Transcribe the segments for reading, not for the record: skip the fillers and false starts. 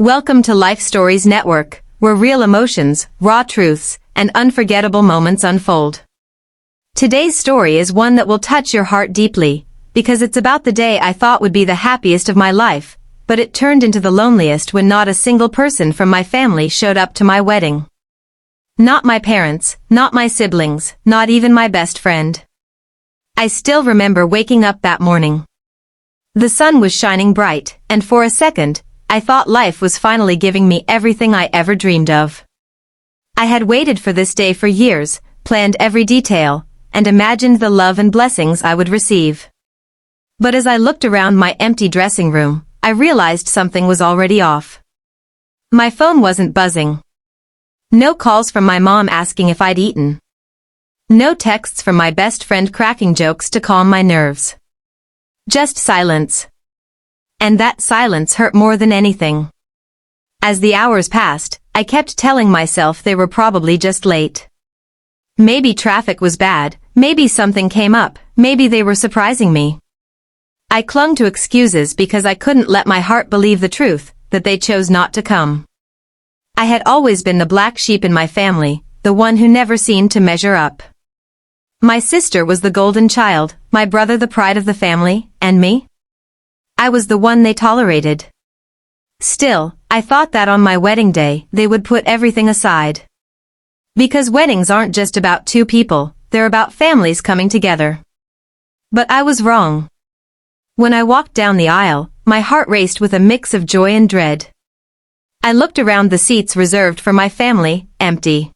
Welcome to Life Stories Network, where real emotions, raw truths, and unforgettable moments unfold. Today's story is one that will touch your heart deeply, because it's about the day I thought would be the happiest of my life, but it turned into the loneliest when not a single person from my family showed up to my wedding. Not my parents, not my siblings, not even my best friend. I still remember waking up that morning. The sun was shining bright, and for a second, I thought life was finally giving me everything I ever dreamed of. I had waited for this day for years, planned every detail, and imagined the love and blessings I would receive. But as I looked around my empty dressing room, I realized something was already off. My phone wasn't buzzing. No calls from my mom asking if I'd eaten. No texts from my best friend cracking jokes to calm my nerves. Just silence. And that silence hurt more than anything. As the hours passed, I kept telling myself they were probably just late. Maybe traffic was bad, maybe something came up, maybe they were surprising me. I clung to excuses because I couldn't let my heart believe the truth, that they chose not to come. I had always been the black sheep in my family, the one who never seemed to measure up. My sister was the golden child, my brother the pride of the family, and me? I was the one they tolerated. Still, I thought that on my wedding day, they would put everything aside. Because weddings aren't just about two people, they're about families coming together. But I was wrong. When I walked down the aisle, my heart raced with a mix of joy and dread. I looked around the seats reserved for my family, empty.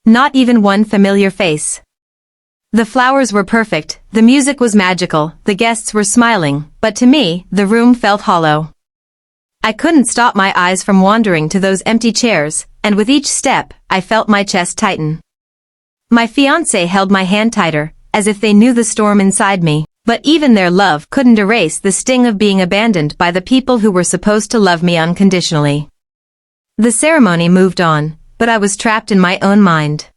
Not even one familiar face. The flowers were perfect, the music was magical, the guests were smiling, but to me, the room felt hollow. I couldn't stop my eyes from wandering to those empty chairs, and with each step, I felt my chest tighten. My fiancé held my hand tighter, as if they knew the storm inside me, but even their love couldn't erase the sting of being abandoned by the people who were supposed to love me unconditionally. The ceremony moved on, but I was trapped in my own mind.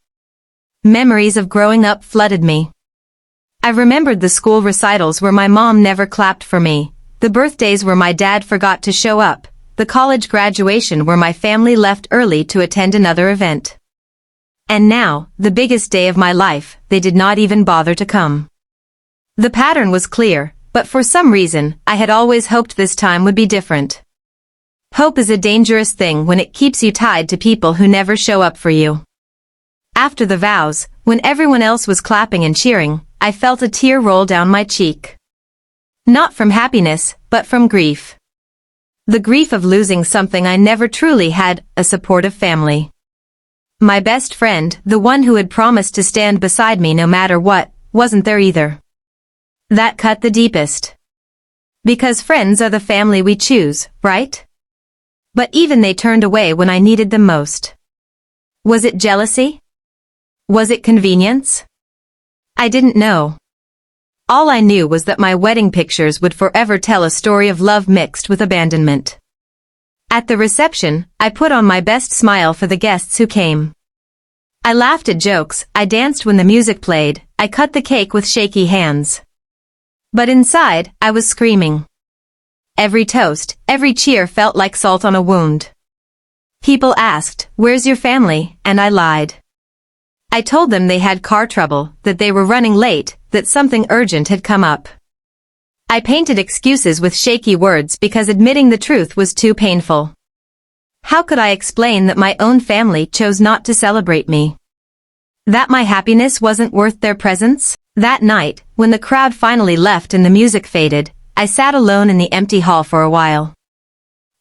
Memories of growing up flooded me. I remembered the school recitals where my mom never clapped for me, the birthdays where my dad forgot to show up, the college graduation where my family left early to attend another event. And now, the biggest day of my life, they did not even bother to come. The pattern was clear, but for some reason, I had always hoped this time would be different. Hope is a dangerous thing when it keeps you tied to people who never show up for you. After the vows, when everyone else was clapping and cheering, I felt a tear roll down my cheek. Not from happiness, but from grief. The grief of losing something I never truly had, a supportive family. My best friend, the one who had promised to stand beside me no matter what, wasn't there either. That cut the deepest. Because friends are the family we choose, right? But even they turned away when I needed them most. Was it jealousy? Was it convenience? I didn't know. All I knew was that my wedding pictures would forever tell a story of love mixed with abandonment. At the reception, I put on my best smile for the guests who came. I laughed at jokes, I danced when the music played, I cut the cake with shaky hands. But inside, I was screaming. Every toast, every cheer felt like salt on a wound. People asked, "Where's your family?" and I lied. I told them they had car trouble, that they were running late, that something urgent had come up. I painted excuses with shaky words because admitting the truth was too painful. How could I explain that my own family chose not to celebrate me? That my happiness wasn't worth their presence? That night, when the crowd finally left and the music faded, I sat alone in the empty hall for a while.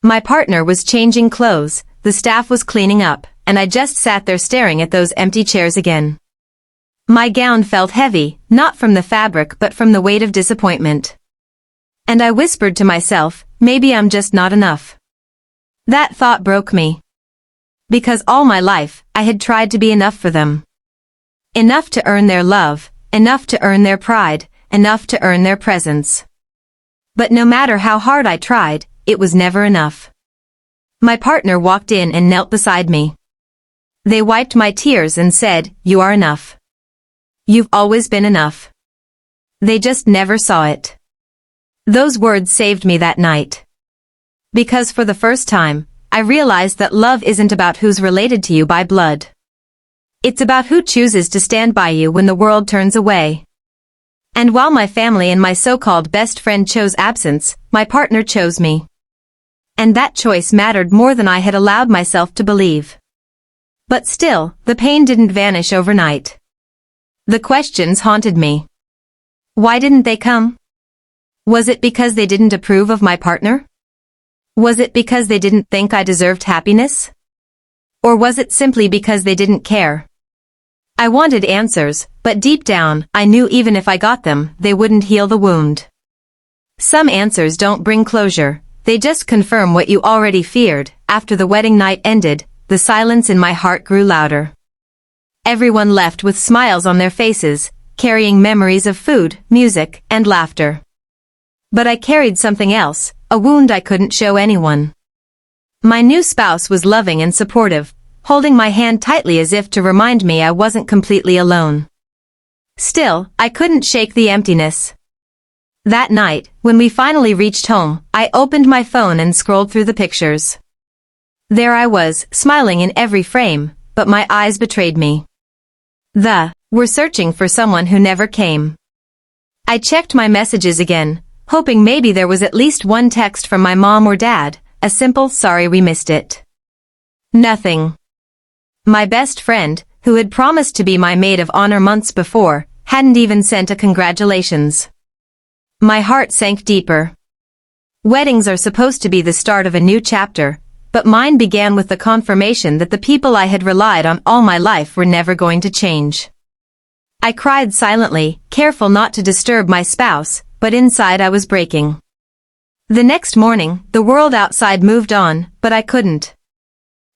My partner was changing clothes, the staff was cleaning up, and I just sat there staring at those empty chairs again. My gown felt heavy, not from the fabric but from the weight of disappointment. And I whispered to myself, maybe I'm just not enough. That thought broke me. Because all my life, I had tried to be enough for them. Enough to earn their love, enough to earn their pride, enough to earn their presence. But no matter how hard I tried, it was never enough. My partner walked in and knelt beside me. They wiped my tears and said, "You are enough. You've always been enough." They just never saw it. Those words saved me that night. Because for the first time, I realized that love isn't about who's related to you by blood. It's about who chooses to stand by you when the world turns away. And while my family and my so-called best friend chose absence, my partner chose me. And that choice mattered more than I had allowed myself to believe. But still, the pain didn't vanish overnight. The questions haunted me. Why didn't they come? Was it because they didn't approve of my partner? Was it because they didn't think I deserved happiness? Or was it simply because they didn't care? I wanted answers, but deep down, I knew even if I got them, they wouldn't heal the wound. Some answers don't bring closure, they just confirm what you already feared. After the wedding night ended, the silence in my heart grew louder. Everyone left with smiles on their faces, carrying memories of food, music, and laughter. But I carried something else, a wound I couldn't show anyone. My new spouse was loving and supportive, holding my hand tightly as if to remind me I wasn't completely alone. Still, I couldn't shake the emptiness. That night, when we finally reached home, I opened my phone and scrolled through the pictures. There I was, smiling in every frame, but my eyes betrayed me. We're searching for someone who never came. I checked my messages again, hoping maybe there was at least one text from my mom or dad, a simple "sorry we missed it." Nothing. My best friend, who had promised to be my maid of honor months before, hadn't even sent a congratulations. My heart sank deeper. Weddings are supposed to be the start of a new chapter, but mine began with the confirmation that the people I had relied on all my life were never going to change. I cried silently, careful not to disturb my spouse, but inside I was breaking. The next morning, the world outside moved on, but I couldn't.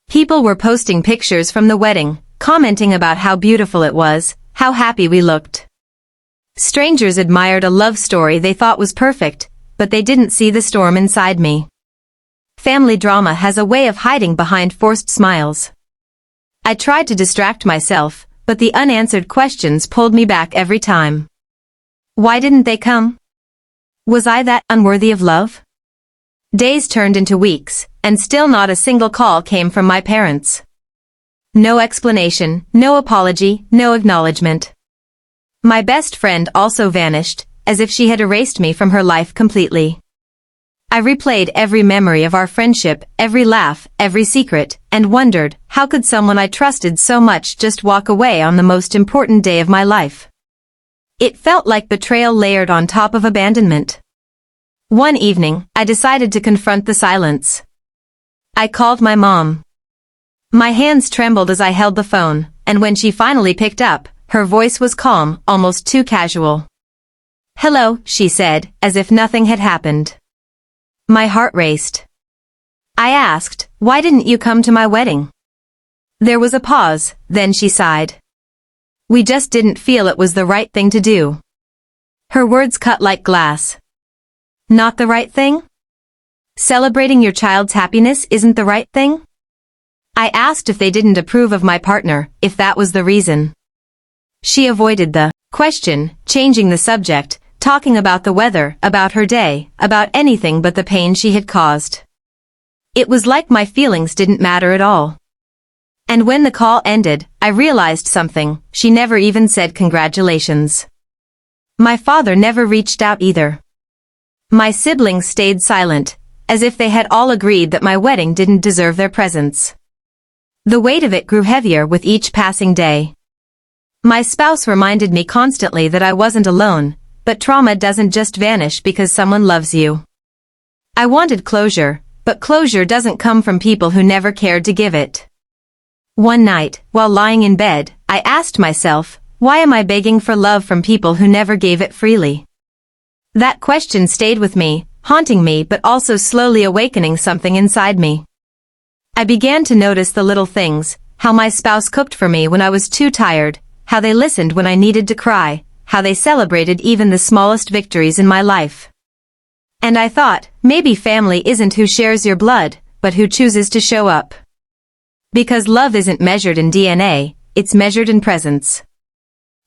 People were posting pictures from the wedding, commenting about how beautiful it was, how happy we looked. Strangers admired a love story they thought was perfect, but they didn't see the storm inside me. Family drama has a way of hiding behind forced smiles. I tried to distract myself, but the unanswered questions pulled me back every time. Why didn't they come? Was I that unworthy of love? Days turned into weeks, and still not a single call came from my parents. No explanation, no apology, no acknowledgement. My best friend also vanished, as if she had erased me from her life completely. I replayed every memory of our friendship, every laugh, every secret, and wondered, how could someone I trusted so much just walk away on the most important day of my life? It felt like betrayal layered on top of abandonment. One evening, I decided to confront the silence. I called my mom. My hands trembled as I held the phone, and when she finally picked up, her voice was calm, almost too casual. "Hello," she said, as if nothing had happened. My heart raced. I asked, "Why didn't you come to my wedding?" There was a pause, then she sighed. "We just didn't feel it was the right thing to do." Her words cut like glass. Not the right thing? Celebrating your child's happiness isn't the right thing? I asked if they didn't approve of my partner, if that was the reason. She avoided the question, changing the subject, talking about the weather, about her day, about anything but the pain she had caused. It was like my feelings didn't matter at all. And when the call ended, I realized something. She never even said congratulations. My father never reached out either. My siblings stayed silent, as if they had all agreed that my wedding didn't deserve their presence. The weight of it grew heavier with each passing day. My spouse reminded me constantly that I wasn't alone, but trauma doesn't just vanish because someone loves you. I wanted closure, but closure doesn't come from people who never cared to give it. One night, while lying in bed, I asked myself, why am I begging for love from people who never gave it freely? That question stayed with me, haunting me but also slowly awakening something inside me. I began to notice the little things, how my spouse cooked for me when I was too tired, how they listened when I needed to cry, how they celebrated even the smallest victories in my life. And I thought, maybe family isn't who shares your blood, but who chooses to show up. Because love isn't measured in DNA, it's measured in presence.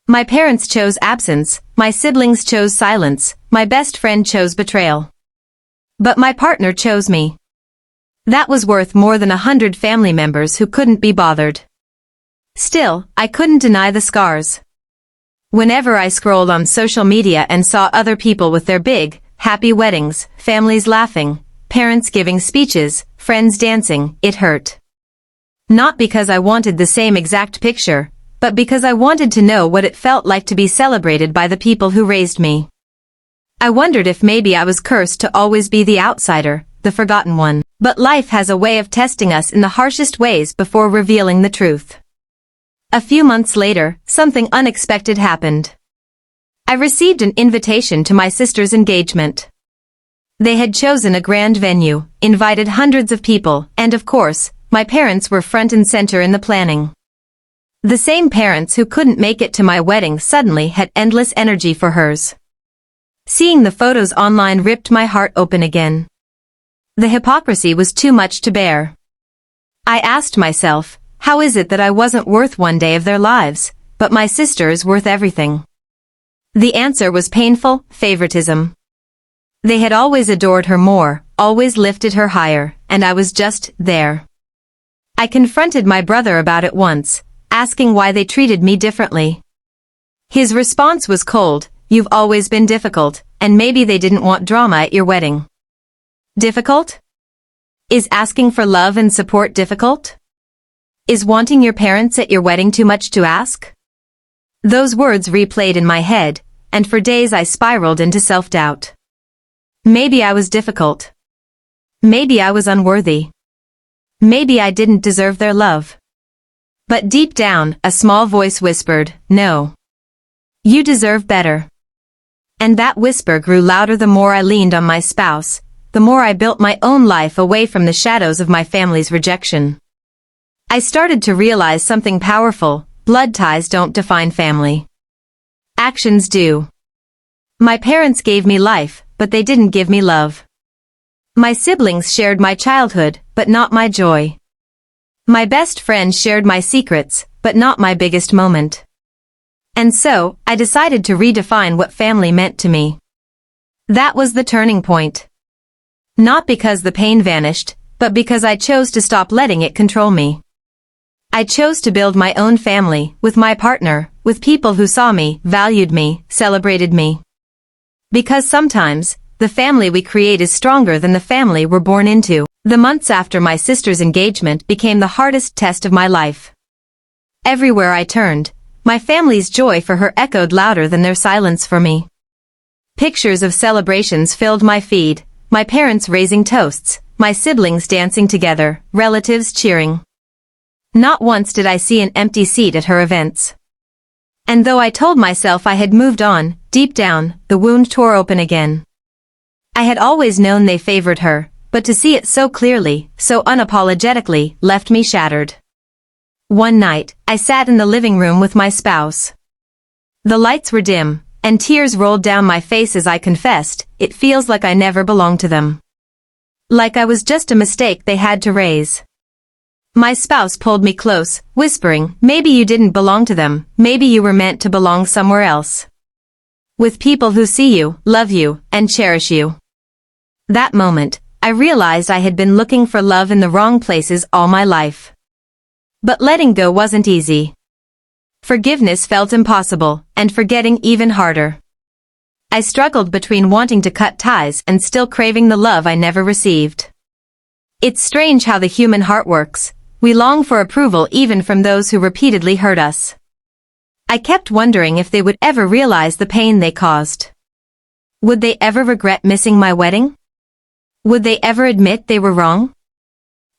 My parents chose absence, my siblings chose silence, my best friend chose betrayal. But my partner chose me. That was worth more than 100 family members who couldn't be bothered. Still, I couldn't deny the scars. Whenever I scrolled on social media and saw other people with their big, happy weddings, families laughing, parents giving speeches, friends dancing, it hurt. Not because I wanted the same exact picture, but because I wanted to know what it felt like to be celebrated by the people who raised me. I wondered if maybe I was cursed to always be the outsider, the forgotten one. But life has a way of testing us in the harshest ways before revealing the truth. A few months later, something unexpected happened. I received an invitation to my sister's engagement. They had chosen a grand venue, invited hundreds of people, and of course, my parents were front and center in the planning. The same parents who couldn't make it to my wedding suddenly had endless energy for hers. Seeing the photos online ripped my heart open again. The hypocrisy was too much to bear. I asked myself, how is it that I wasn't worth one day of their lives, but my sister is worth everything? The answer was painful favoritism. They had always adored her more, always lifted her higher, and I was just there. I confronted my brother about it once, asking why they treated me differently. His response was cold, "You've always been difficult, and maybe they didn't want drama at your wedding." Difficult? Is asking for love and support difficult? Is wanting your parents at your wedding too much to ask? Those words replayed in my head, and for days I spiraled into self-doubt. Maybe I was difficult. Maybe I was unworthy. Maybe I didn't deserve their love. But deep down, a small voice whispered, "No. You deserve better." And that whisper grew louder the more I leaned on my spouse, the more I built my own life away from the shadows of my family's rejection. I started to realize something powerful: blood ties don't define family. Actions do. My parents gave me life, but they didn't give me love. My siblings shared my childhood, but not my joy. My best friend shared my secrets, but not my biggest moment. And so, I decided to redefine what family meant to me. That was the turning point. Not because the pain vanished, but because I chose to stop letting it control me. I chose to build my own family, with my partner, with people who saw me, valued me, celebrated me. Because sometimes, the family we create is stronger than the family we're born into. The months after my sister's engagement became the hardest test of my life. Everywhere I turned, my family's joy for her echoed louder than their silence for me. Pictures of celebrations filled my feed, my parents raising toasts, my siblings dancing together, relatives cheering. Not once did I see an empty seat at her events. And though I told myself I had moved on, deep down, the wound tore open again. I had always known they favored her, but to see it so clearly, so unapologetically, left me shattered. One night, I sat in the living room with my spouse. The lights were dim, and tears rolled down my face as I confessed, "It feels like I never belonged to them. Like I was just a mistake they had to raise." My spouse pulled me close, whispering, "Maybe you didn't belong to them, maybe you were meant to belong somewhere else. With people who see you, love you, and cherish you." That moment, I realized I had been looking for love in the wrong places all my life. But letting go wasn't easy. Forgiveness felt impossible, and forgetting even harder. I struggled between wanting to cut ties and still craving the love I never received. It's strange how the human heart works. We long for approval even from those who repeatedly hurt us. I kept wondering if they would ever realize the pain they caused. Would they ever regret missing my wedding? Would they ever admit they were wrong?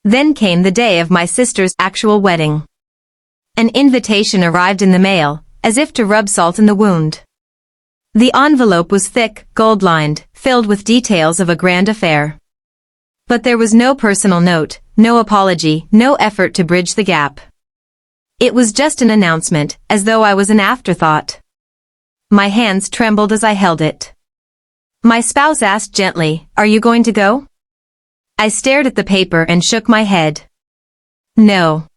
Then came the day of my sister's actual wedding. An invitation arrived in the mail, as if to rub salt in the wound. The envelope was thick, gold-lined, filled with details of a grand affair. But there was no personal note, no apology, no effort to bridge the gap. It was just an announcement, as though I was an afterthought. My hands trembled as I held it. My spouse asked gently, "Are you going to go?" I stared at the paper and shook my head. No.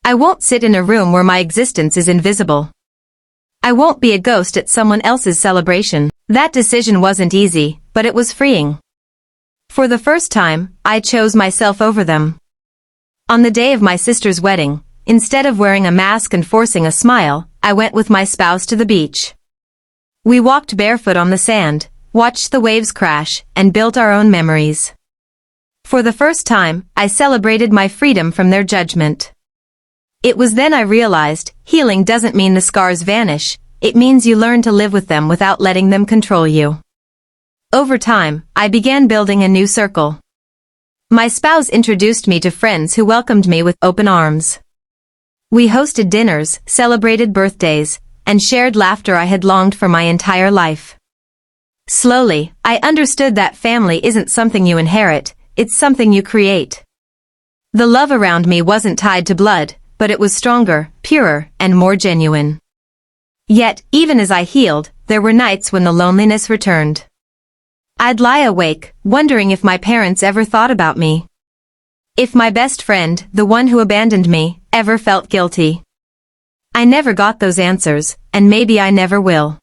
I won't sit in a room where my existence is invisible. I won't be a ghost at someone else's celebration. That decision wasn't easy, but it was freeing. For the first time, I chose myself over them. On the day of my sister's wedding, instead of wearing a mask and forcing a smile, I went with my spouse to the beach. We walked barefoot on the sand, watched the waves crash, and built our own memories. For the first time, I celebrated my freedom from their judgment. It was then I realized, healing doesn't mean the scars vanish, it means you learn to live with them without letting them control you. Over time, I began building a new circle. My spouse introduced me to friends who welcomed me with open arms. We hosted dinners, celebrated birthdays, and shared laughter I had longed for my entire life. Slowly, I understood that family isn't something you inherit, it's something you create. The love around me wasn't tied to blood, but it was stronger, purer, and more genuine. Yet, even as I healed, there were nights when the loneliness returned. I'd lie awake, wondering if my parents ever thought about me. If my best friend, the one who abandoned me, ever felt guilty. I never got those answers, and maybe I never will.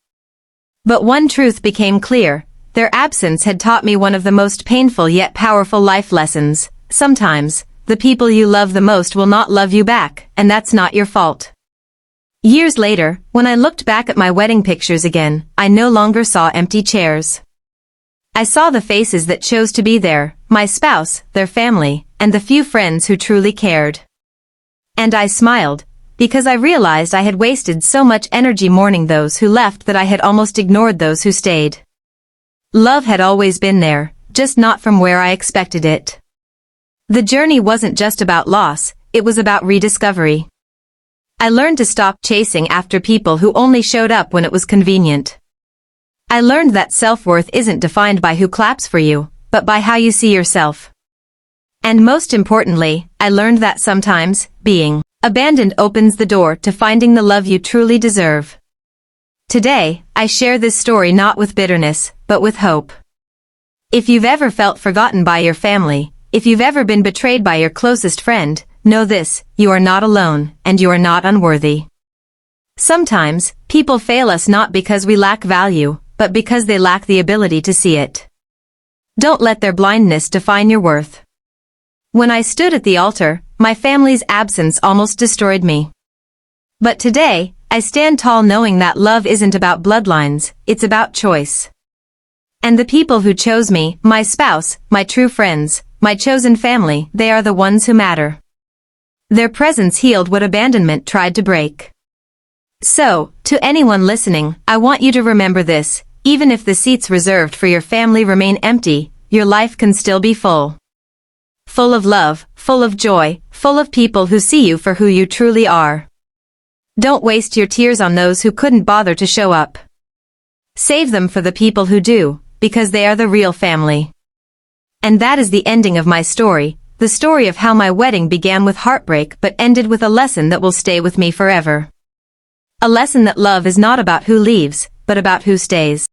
But one truth became clear, their absence had taught me one of the most painful yet powerful life lessons. Sometimes, the people you love the most will not love you back, and that's not your fault. Years later, when I looked back at my wedding pictures again, I no longer saw empty chairs. I saw the faces that chose to be there, my spouse, their family, and the few friends who truly cared. And I smiled, because I realized I had wasted so much energy mourning those who left that I had almost ignored those who stayed. Love had always been there, just not from where I expected it. The journey wasn't just about loss, it was about rediscovery. I learned to stop chasing after people who only showed up when it was convenient. I learned that self-worth isn't defined by who claps for you, but by how you see yourself. And most importantly, I learned that sometimes, being abandoned opens the door to finding the love you truly deserve. Today, I share this story not with bitterness, but with hope. If you've ever felt forgotten by your family, if you've ever been betrayed by your closest friend, know this, you are not alone, and you are not unworthy. Sometimes, people fail us not because we lack value, but because they lack the ability to see it. Don't let their blindness define your worth. When I stood at the altar, my family's absence almost destroyed me. But today, I stand tall knowing that love isn't about bloodlines, it's about choice. And the people who chose me, my spouse, my true friends, my chosen family, they are the ones who matter. Their presence healed what abandonment tried to break. So, to anyone listening, I want you to remember this, even if the seats reserved for your family remain empty, your life can still be full. Full of love, full of joy, full of people who see you for who you truly are. Don't waste your tears on those who couldn't bother to show up. Save them for the people who do, because they are the real family. And that is the ending of my story, the story of how my wedding began with heartbreak but ended with a lesson that will stay with me forever. A lesson that love is not about who leaves, but about who stays.